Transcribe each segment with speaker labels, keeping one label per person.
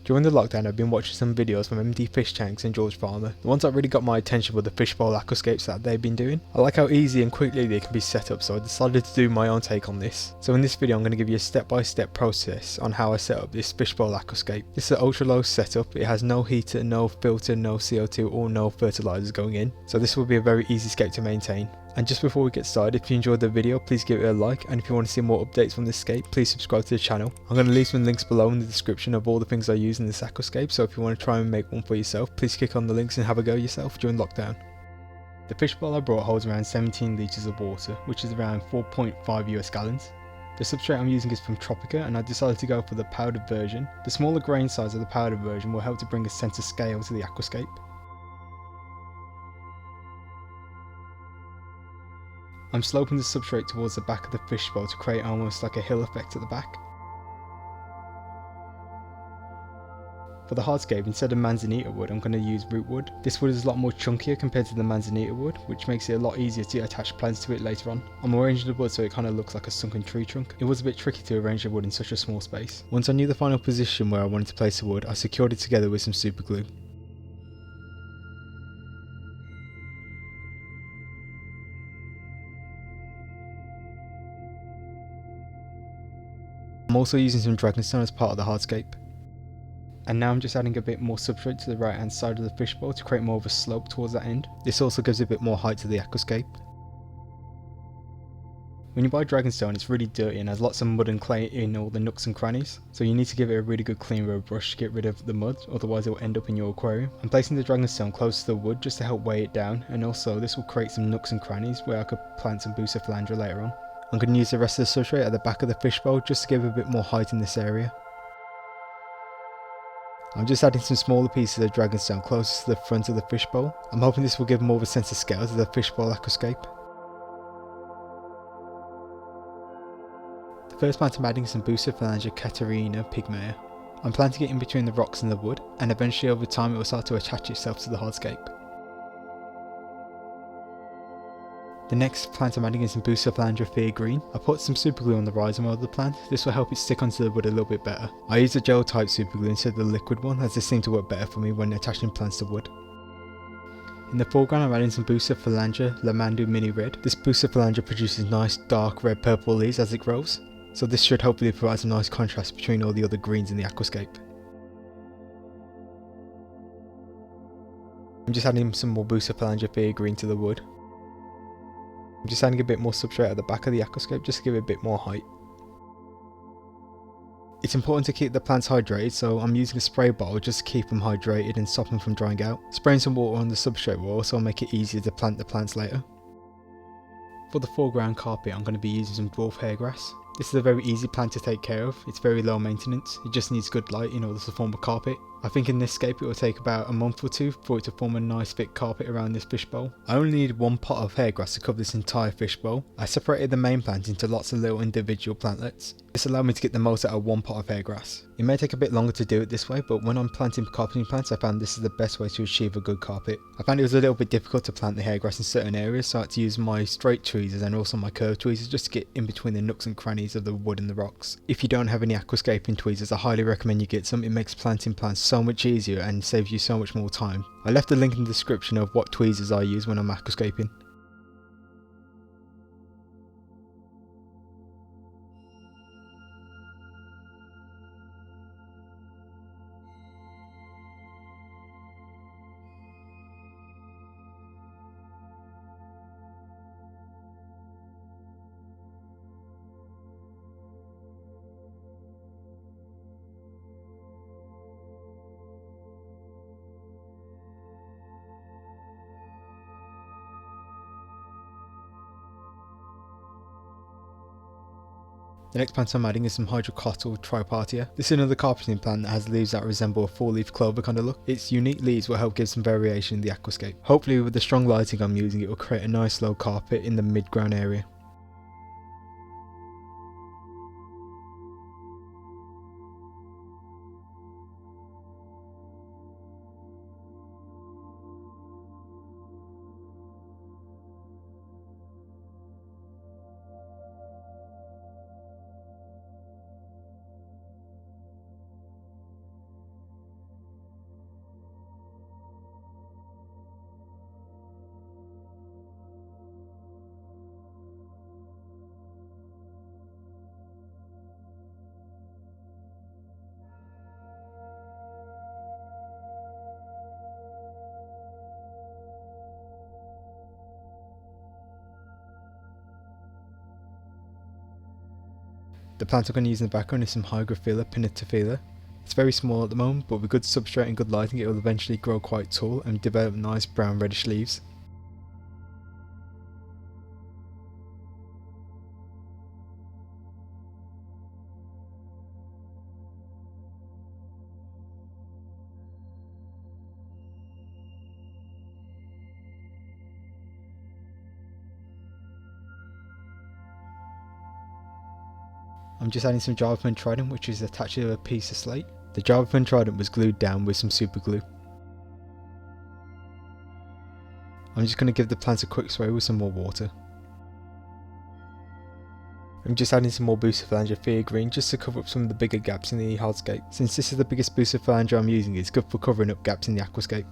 Speaker 1: During the lockdown I've been watching some videos from MD Fish Tanks and George Farmer. The ones that really got my attention were the fish bowl aquascapes that they've been doing. I like how easy and quickly they can be set up, so I decided to do my own take on this. So in this video I'm going to give you a step-by-step process on how I set up this fish bowl aquascape. This is an ultra low setup, it has no heater, no filter, no CO2 or no fertilizers going in, so this will be a very easy scape to maintain. And just before we get started, if you enjoyed the video, please give it a like, and if you want to see more updates from this scape, please subscribe to the channel. I'm going to leave some links below in the description of all the things I use in this aquascape, so if you want to try and make one for yourself, please click on the links and have a go yourself during lockdown. The fish bowl I brought holds around 17 litres of water, which is around 4.5 US gallons. The substrate I'm using is from Tropica, and I decided to go for the powdered version. The smaller grain size of the powdered version will help to bring a sense of scale to the aquascape. I'm sloping the substrate towards the back of the fish bowl to create almost like a hill effect at the back. For the hardscape, instead of manzanita wood, I'm going to use root wood. This wood is a lot more chunkier compared to the manzanita wood, which makes it a lot easier to attach plants to it later on. I'm arranging the wood so it kind of looks like a sunken tree trunk. It was a bit tricky to arrange the wood in such a small space. Once I knew the final position where I wanted to place the wood, I secured it together with some super glue. I'm also using some dragonstone as part of the hardscape. And now I'm just adding a bit more substrate to the right hand side of the fish bowl to create more of a slope towards that end. This also gives a bit more height to the aquascape. When you buy dragonstone, it's really dirty and has lots of mud and clay in all the nooks and crannies, so you need to give it a really good clean with a brush to get rid of the mud, otherwise it will end up in your aquarium. I'm placing the dragonstone close to the wood just to help weigh it down, and also this will create some nooks and crannies where I could plant some Bucephalandra later on. I'm going to use the rest of the substrate at the back of the fish bowl just to give a bit more height in this area. I'm just adding some smaller pieces of dragonstone closest to the front of the fish bowl. I'm hoping this will give more of a sense of scale to the fish bowl aquascape. The first plant I'm adding is some Bucephalandra Caterina Pygmaea. I'm planting it in between the rocks and the wood, and eventually over time it will start to attach itself to the hardscape. The next plant I'm adding is some Bucephalandra Theia Green. I put some super glue on the rhizome of the plant. This will help it stick onto the wood a little bit better. I use the gel type super glue instead of the liquid one, as this seemed to work better for me when attaching plants to wood. In the foreground I'm adding some Bucephalandra Lamandau Mini Red. This Bucephalandra produces nice dark red purple leaves as it grows, so this should hopefully provide some nice contrast between all the other greens in the aquascape. I'm just adding some more Bucephalandra Theia Green to the wood. I'm just adding a bit more substrate at the back of the aquascape just to give it a bit more height. It's important to keep the plants hydrated, so I'm using a spray bottle just to keep them hydrated and stop them from drying out. Spraying some water on the substrate will also make it easier to plant the plants later. For the foreground carpet I'm going to be using some dwarf hair grass. This is a very easy plant to take care of, it's very low maintenance, it just needs good light in order to form a carpet. I think in this scape it will take about a month or two for it to form a nice thick carpet around this fish bowl. I only need one pot of hair grass to cover this entire fish bowl. I separated the main plant into lots of little individual plantlets. This allowed me to get the most out of one pot of hair grass. It may take a bit longer to do it this way, but when I'm planting carpeting plants I found this is the best way to achieve a good carpet. I found it was a little bit difficult to plant the hair grass in certain areas, so I had to use my straight tweezers and also my curved tweezers just to get in between the nooks and crannies of the wood and the rocks. If you don't have any aquascaping tweezers, I highly recommend you get some. It makes planting plants so much easier and saves you so much more time. I left a link in the description of what tweezers I use when I'm aquascaping. The next plant I'm adding is some Hydrocotyle Tripartita. This is another carpeting plant that has leaves that resemble a 4-leaf clover kind of look. Its unique leaves will help give some variation in the aquascape. Hopefully with the strong lighting I'm using it will create a nice low carpet in the mid-ground area. The plant I'm going to use in the background is some Hygrophila Pinnatifida. It's very small at the moment, but with good substrate and good lighting it will eventually grow quite tall and develop nice brown reddish leaves. I'm just adding some Bucephalandra Trident, which is attached to a piece of slate. The Bucephalandra Trident was glued down with some super glue. I'm just going to give the plants a quick spray with some more water. I'm just adding some more Bucephalandra Theia Green just to cover up some of the bigger gaps in the Hardscape. Since this is the biggest Bucephalandra I'm using, it's good for covering up gaps in the Aquascape.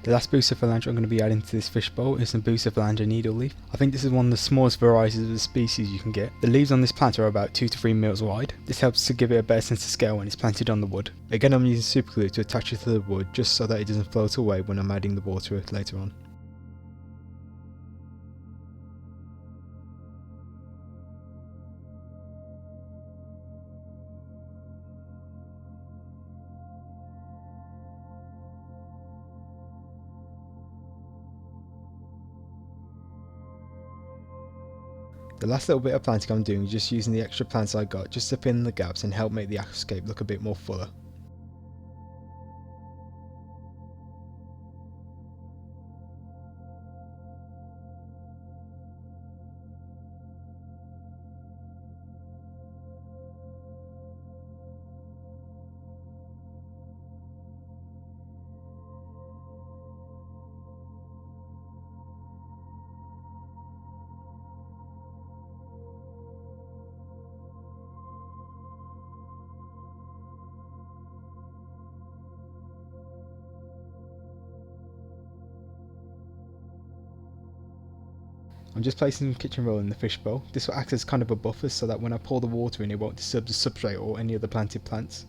Speaker 1: The last Bucephalandra I'm going to be adding to this fish bowl is some Bucephalandra Needle Leaf. I think this is one of the smallest varieties of the species you can get. The leaves on this plant are about 2 to 3 mils wide. This helps to give it a better sense of scale when it's planted on the wood. Again, I'm using super glue to attach it to the wood just so that it doesn't float away when I'm adding the water later on. The last little bit of planting I'm doing is just using the extra plants I got just to fill in the gaps and help make the aquascape look a bit more fuller. I'm just placing some kitchen roll in the fish bowl. This will act as kind of a buffer so that when I pour the water in it won't disturb the substrate or any other planted plants.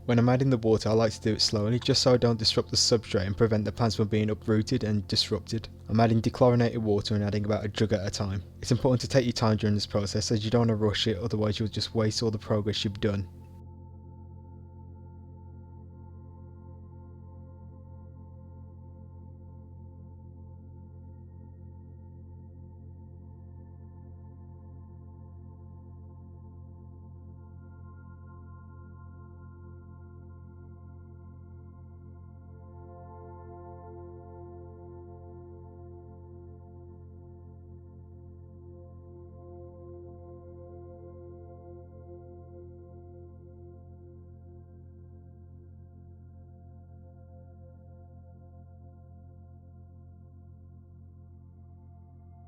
Speaker 1: When I'm adding the water I like to do it slowly just so I don't disrupt the substrate and prevent the plants from being uprooted and disrupted. I'm adding dechlorinated water and adding about a jug at a time. It's important to take your time during this process as you don't want to rush it, otherwise you'll just waste all the progress you've done.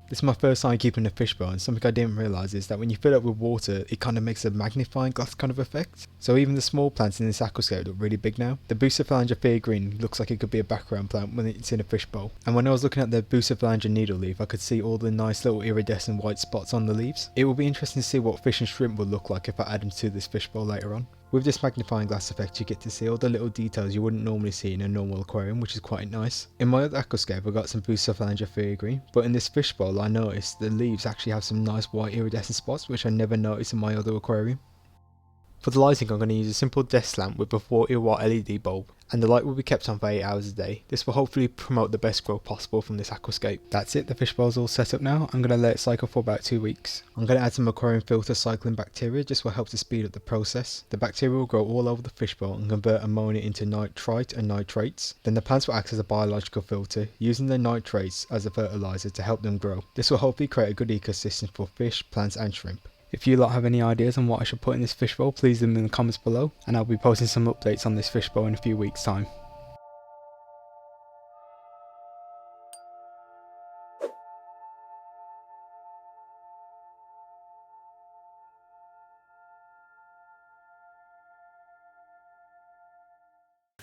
Speaker 1: This is my first time keeping a fish bowl, and something I didn't realise is that when you fill it with water it kind of makes a magnifying glass kind of effect. So even the small plants in this aquascape look really big now. The Bucephalandra Theia Green looks like it could be a background plant when it's in a fish bowl. And when I was looking at the Bucephalandra Needle Leaf I could see all the nice little iridescent white spots on the leaves. It will be interesting to see what fish and shrimp would look like if I add them to this fish bowl later on. With this magnifying glass effect you get to see all the little details you wouldn't normally see in a normal aquarium, which is quite nice. In my other aquascape I got some Bucephalandra Theia Green, but in this fish bowl I noticed the leaves actually have some nice white iridescent spots which I never noticed in my other aquarium. For the lighting I'm going to use a simple desk lamp with a 40 watt LED bulb, and the light will be kept on for 8 hours a day. This will hopefully promote the best growth possible from this aquascape. That's it, the fish bowl's all set up now. I'm going to let it cycle for about 2 weeks. I'm going to add some aquarium filter cycling bacteria, just will help to speed up the process. The bacteria will grow all over the fish bowl and convert ammonia into nitrite and nitrates. Then the plants will act as a biological filter, using the nitrates as a fertilizer to help them grow. This will hopefully create a good ecosystem for fish, plants and shrimp. If you lot have any ideas on what I should put in this fish bowl, please leave them in the comments below, and I'll be posting some updates on this fish bowl in a few weeks time.